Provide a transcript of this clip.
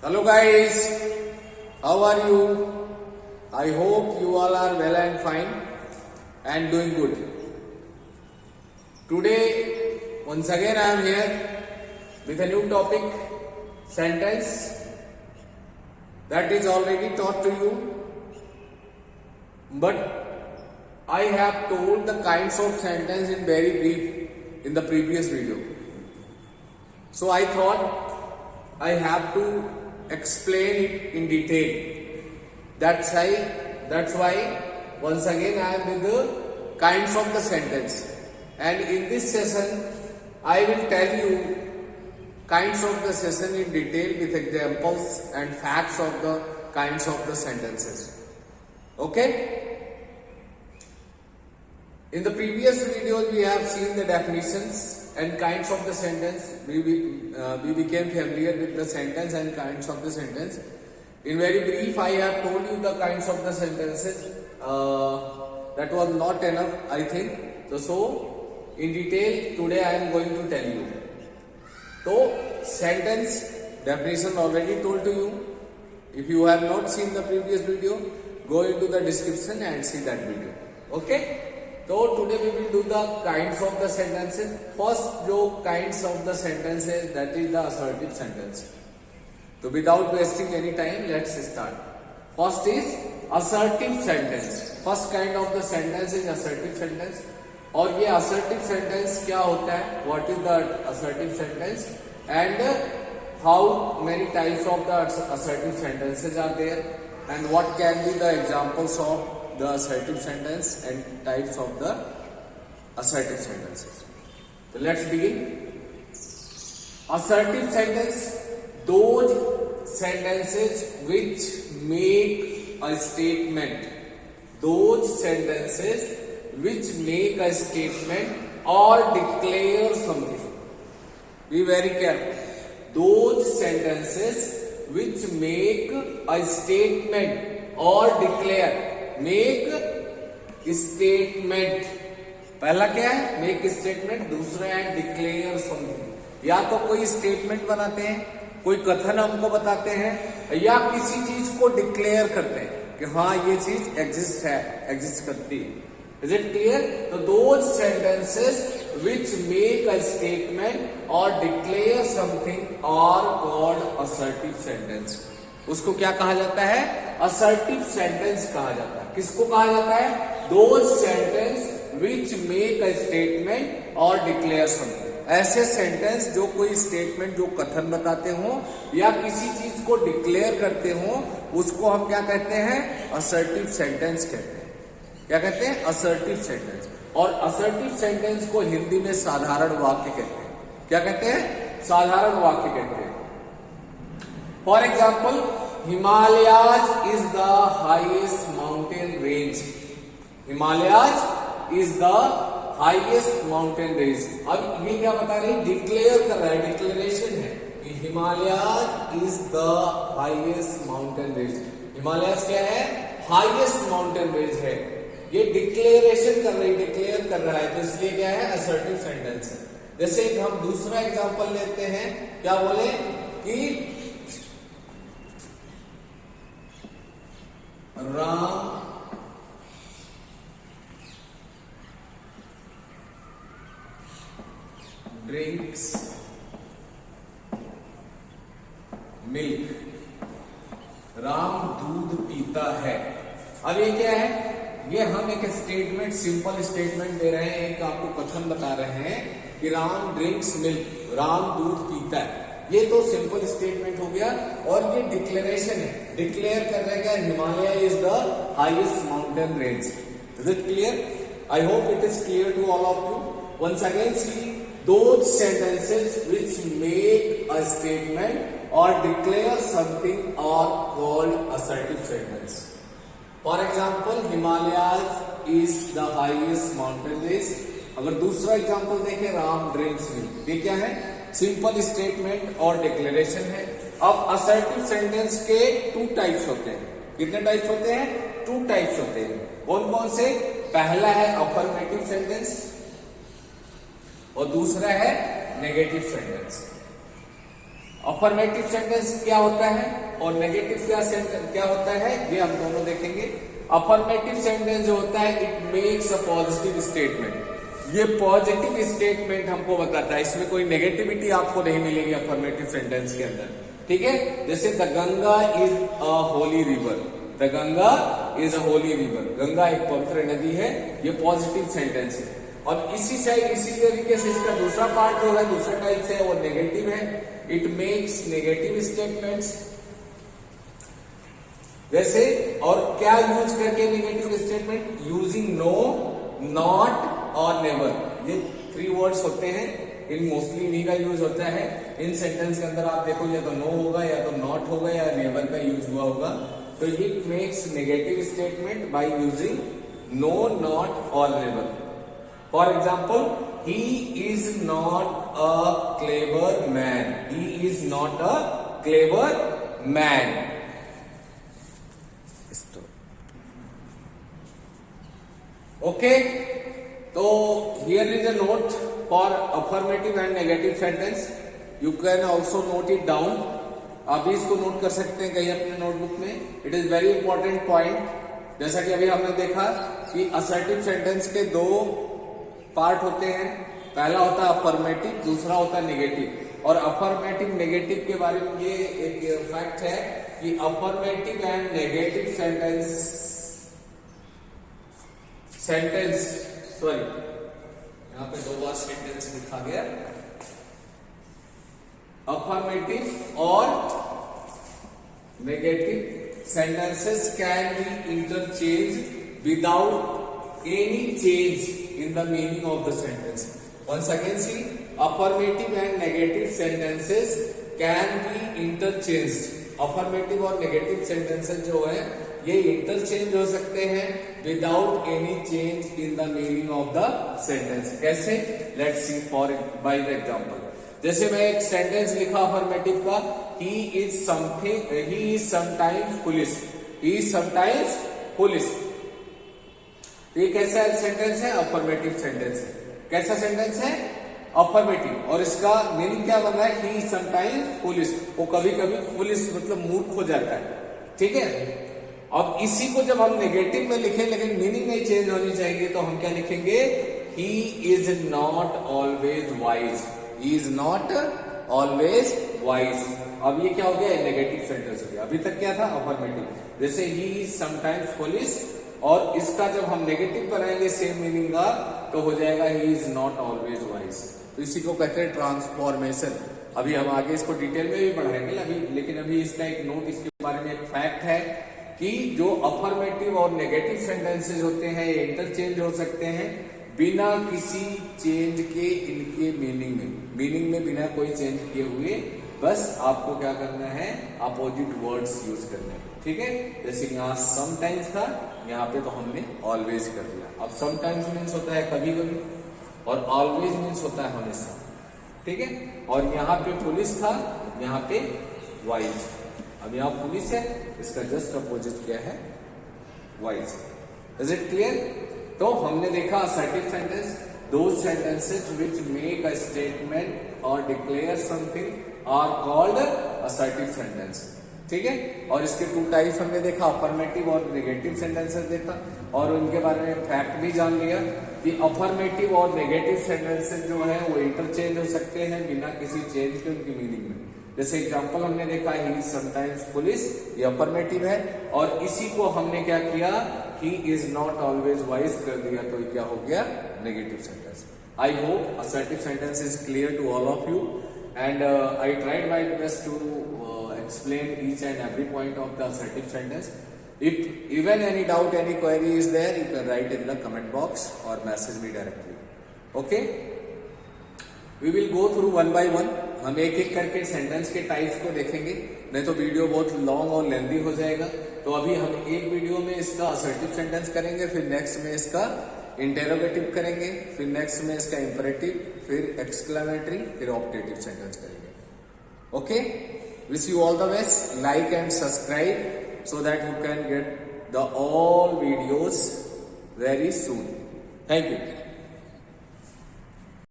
Hello guys, how are you? I hope you all are well and fine and doing good. Today, once again I am here with a new topic, sentence that is already taught to you. But I have told the kinds of sentence in very brief in the previous video. So I thought I have to explain it in detail. That's why once again I am with the kinds of the sentence. And in this session I will tell you kinds of the session in detail with examples and facts of the kinds of the sentences. Okay? In the previous videos we have seen the definitions and kinds of the sentence. We became familiar with the sentence and kinds of the sentence. In very brief, I have told you the kinds of the sentences. That was not enough, I think. So in detail today I am going to tell you. So sentence definition already told to you. If you have not seen the previous video, go into the description and see that video. Okay? So today we will do the kinds of the sentences. First जो kinds of the sentences, that is the assertive sentence. So without wasting any time, let's start. First is assertive sentence. First kind of the sentence is assertive sentence. और ये assertive sentence क्या होता है? What is the assertive sentence? And how many types of the assertive sentences are there? And what can be the examples of the assertive sentence and types of the assertive sentences. So let's begin. Assertive sentence, those sentences which make a statement. Those sentences which make a statement or declare something. Be very careful. Those sentences which make a statement or declare. Make statement, पहला क्या है? Make statement. दूसरा है declare something. या तो कोई statement बनाते हैं, कोई कथन हमको बताते हैं, या किसी चीज को डिक्लेयर करते हैं कि हाँ ये चीज एग्जिस्ट है, एग्जिस्ट करती है. Is it clear? तो those sentences which make a statement और declare something are called assertive sentence. उसको क्या कहा जाता है? असर्टिव सेंटेंस कहा जाता है. किसको कहा जाता है? Those sentence which make a statement और डिक्लेयर समथिंग. ऐसे सेंटेंस जो कोई स्टेटमेंट, जो कथन बताते हो या किसी चीज को डिक्लेयर करते हो, उसको हम क्या कहते हैं? असर्टिव सेंटेंस कहते हैं. क्या कहते हैं? Assertive sentence. और असर्टिव सेंटेंस को हिंदी में साधारण वाक्य कहते हैं. क्या कहते हैं? साधारण वाक्य कहते हैं. For example, Himalayas is the highest mountain range. Himalayas is the highest mountain range. अब ये क्या बता रही है? डिक्लेयर कर रहा है, डिक्लेरेशन है कि Himalayas is the highest mountain range. Himalayas क्या है? हाईएस्ट माउंटेन रेंज है. ये डिक्लेरेशन कर रही, डिक्लेयर कर रहा है, तो इसलिए क्या है? असर्टिव सेंटेंस है. जैसे हम दूसरा एग्जांपल लेते हैं. क्या बोले कि राम ड्रिंक्स मिल्क. राम दूध पीता है. अब ये क्या है? ये हम एक स्टेटमेंट, सिंपल स्टेटमेंट दे रहे हैं, एक आपको कथन बता रहे हैं कि राम ड्रिंक्स मिल्क, राम दूध पीता है. ये तो सिंपल स्टेटमेंट हो गया. और ये डिक्लेरेशन है, डिक्लेयर कर रहा है Himalaya is the highest mountain range. Is it clear? I hope it is clear to all of you. Once again see those sentences which make a statement और declare something are called assertive sentence. For example, Himalayas is the highest mountain range. अगर दूसरा example देखें, Ram drinks milk. ये क्या है? Simple statement और declaration है. अब असर्टिव सेंटेंस के टू टाइप्स होते हैं. कितने टाइप्स होते हैं? टू टाइप्स होते हैं. कौन कौन से? पहला है अफर्मेटिव सेंटेंस और दूसरा है नेगेटिव सेंटेंस. अफर्मेटिव सेंटेंस क्या होता है और नेगेटिव क्या होता है, ये हम दोनों देखेंगे। अफर्मेटिव सेंटेंस जो होता है it makes a positive statement, ये पॉजिटिव स्टेटमेंट हमको बताता है, इसमें कोई नेगेटिविटी आपको नहीं मिलेगी अफर्मेटिव सेंटेंस के अंदर, ठीक है। जैसे the Ganga is a Holi river, the Ganga is a Holi river, Ganga एक पवित्र नदी है, ये पॉजिटिव सेंटेंस है। और इसी तरीके से इसका दूसरा पार्ट जो है, दूसरा टाइप से वो नेगेटिव है, इट मेक्स नेगेटिव स्टेटमेंट्स। वैसे और क्या यूज करके negative statement, using no, not और नेवर, ये 3 वर्ड्स होते हैं, इन मोस्टली इन्हीं का यूज होता है इन सेंटेंस के अंदर। आप देखो या तो नो होगा या तो नॉट होगा या नेवर का यूज हुआ होगा। तो it makes negative statement by using no, not और never. For example, he is not a clever man, he is not a clever man। Okay, तो here is a note for affirmative and negative sentence, you can also note it down। आप भी इसको note कर सकते हैं कहीं अपने notebook में। It is very important point. जैसा कि अभी हमने देखा कि असर्टिव सेंटेंस के 2 पार्ट होते हैं, पहला होता है अफर्मेटिव, दूसरा होता है नेगेटिव। और अफर्मेटिव नेगेटिव के बारे में ये एक फैक्ट है कि अफर्मेटिव एंड नेगेटिव सॉरी, यहां पे 2 बार सेंटेंस लिखा गया। अफर्मेटिव और negative sentences can be interchange without any change in the meaning of the sentence. Once again see, affirmative and negative sentences can be interchanged। affirmative और negative sentences जो है ये interchange हो सकते हैं without any change in the meaning of the sentence। कैसे? Let's see for by the example। जैसे मैं एक सेंटेंस लिखा affirmative का, he is sometimes foolish, he is sometimes foolish। ये कैसा सेंटेंस है? अफर्मेटिव सेंटेंस है। कैसा सेंटेंस है? अफर्मेटिव। और इसका मीनिंग क्या बन रहा है? ही समटाइम्स फुलिश, वो कभी कभी फुलिश मतलब मूर्ख हो जाता है, ठीक है। अब इसी को जब हम नेगेटिव में लिखें लेकिन मीनिंग नहीं चेंज होनी चाहिए तो हम क्या लिखेंगे? ही is not always wise, he is not always wise. अब ये क्या हो गया? नेगेटिव सेंटेंस हो गया। अभी तक क्या था? अफर्मेटिव। जैसे ही इज समटाइम्स फुलिश, और इसका जब हम नेगेटिव बनाएंगे सेम मीनिंग का तो हो जाएगा ही इज नॉट ऑलवेज वाइज। तो इसी को कहते हैं ट्रांसफॉर्मेशन। अभी हम आगे इसको डिटेल में भी पढ़ाएंगे अभी, लेकिन अभी इसका एक नोट, इसके बारे में एक फैक्ट है कि जो अफर्मेटिव और नेगेटिव सेंटेंसेस होते हैं ये इंटरचेंज हो सकते हैं बिना किसी चेंज के इनके मीनिंग में बिना कोई चेंज किए हुए। बस आपको क्या करना है? अपोजिट वर्ड्स यूज करने हैं, ठीक है। जैसे यहाँ समटाइम्स था, यहाँ पे तो हमने ऑलवेज कर दिया। अब समटाइम्स मीन्स होता है कभी कभी, और ऑलवेज मीन्स होता है हमेशा, ठीक है। और यहाँ पे पुलिस था, यहाँ पे वाइज। अब यहाँ पुलिस है, इसका जस्ट अपोजिट क्या है? वाइज। Is it clear? तो हमने देखा assertive sentence, those sentences which make a statement or declare something are called assertive sentence, ठीक है। और इसके 2 टाइप्स हमने देखा, अफर्मेटिव और नेगेटिव सेंटेंसेस देखा, और उनके बारे में फैक्ट भी जान लिया कि अफर्मेटिव और नेगेटिव सेंटेंसेस जो है वो इंटरचेंज हो सकते हैं बिना किसी चेंज के उनकी मीनिंग में। जैसे एग्जांपल हमने देखा ही इज समटाइम्स पुलिस, ये अफर्मेटिव है, और इसी को हमने क्या किया? He is not always wise कर दिया, तो ये क्या हो गया? Negative sentence. I hope assertive sentence is clear to all of you, and I tried my best to explain each and every point of the assertive sentence. If even any doubt, any query is there, you can write in the comment box or message me directly. Okay? We will go through one by one. हम एक एक करके sentence के types को देखेंगे, नहीं तो video बहुत लॉन्ग और लेंथी हो जाएगा। तो अभी हम एक वीडियो में इसका असर्टिव सेंटेंस करेंगे, फिर नेक्स्ट में इसका इंटेरोगेटिव करेंगे, फिर नेक्स्ट में इसका इंपरेटिव, फिर एक्सक्लेमेटरी, फिर ऑप्टेटिव सेंटेंस करेंगे। Okay? Wish you all the best. Like and subscribe so that you can get the all videos very soon. Thank you.